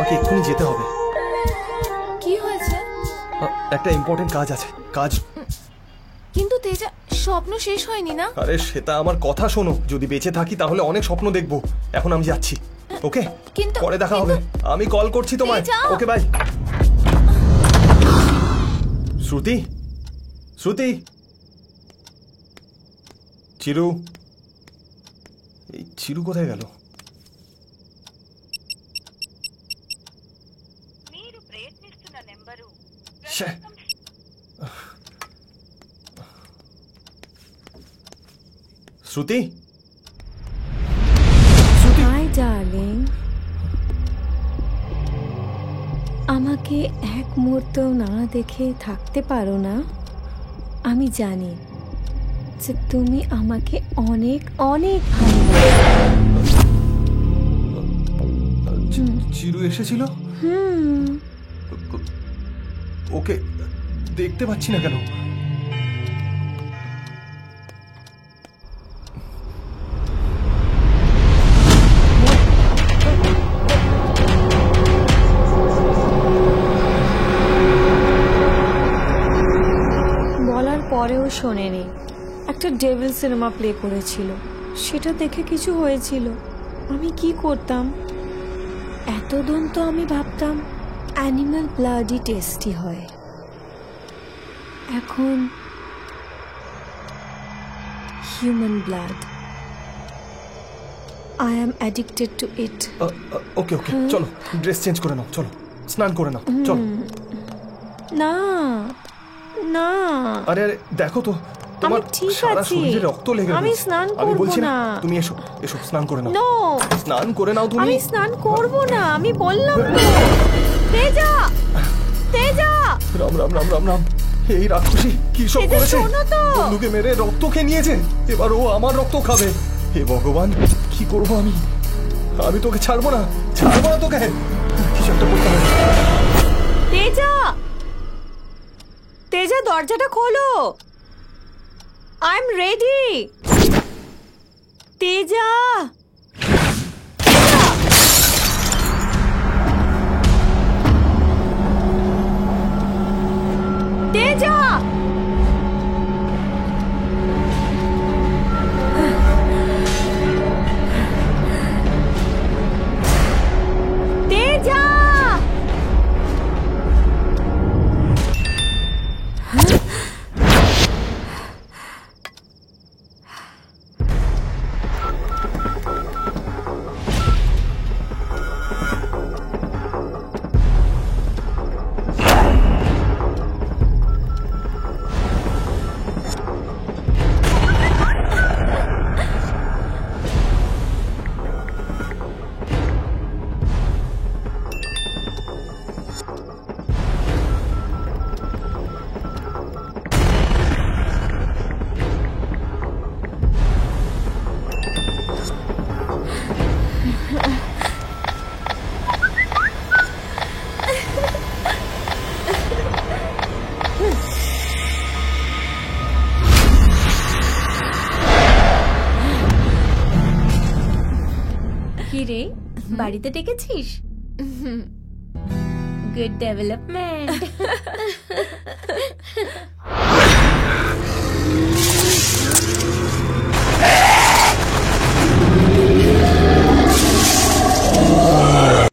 আমাকে এক্ষুনি যেতে হবে। কি হয়েছে? একটা ইম্পর্টেন্ট কাজ আছে। কাজ কিন্তু তেজা, স্বপ্ন শেষ হয়নি না? আরে সেটা আমার কথা শোনো, যদি বেঁচে থাকি তাহলে অনেক স্বপ্ন দেখবো। এখন আমি যাচ্ছি, ওকে? কিন্তু পরে দেখা হবে, আমি কল করছি তোমায়। Okay bye. শ্রুতি, শ্রুতি, চিরু, এই চিরু কোথায় গেল? শ্রুতি, হাই ডার্লিং, আমাকে এক মুহূর্ত না দেখে থাকতে পারো না? আমি জানি যে তুমি আমাকে অনেক অনেক ভালোবাসো। চিরু এসেছিল? ওকে দেখতে পাচ্ছি না কেন? বলার পরেও শোনেনি। একটা ডেভিল সিনেমা প্লে করেছিল, সেটা দেখে কিছু হয়েছিল। আমি কি করতাম? এতদিন তো আমি ভাবতাম অ্যানিম্যাল ব্লাডই টেস্টি হয়, এখন human blood. I am addicted to it. Okay okay, চলো ড্রেস চেঞ্জ করে নাও, চলো স্নান করে নাও, চলো। না না, আরে আরে দেখো তো, তোমার সারা শরীরে রক্ত লেগে গেছে। আমি স্নান করব না। আমি বলছি না, তুমি এসো এসো, স্নান করে নাও। নো, স্নান করে নাও তুমি। আমি স্নান করব না, আমি বললাম তো। তেজা, তেজা, রাম রাম রাম রাম রাম। এই রাক্ষসী কি সব করেছে? বন্ধুকে মেরে রক্ত খেয়ে নিয়েছে, এবার ও আমার রক্ত খাবে। হে ভগবান, কি করব আমি? আমি তোকে ছাড়বো না, ছাড়বো না তোকে। কিছু একটা করতে হবে। তেজা, তেজা, দরজাটা খোলো। I am ready. Teja, Teja, Teja. কিরে, বাড়িতে ডেকেছিস? Good development.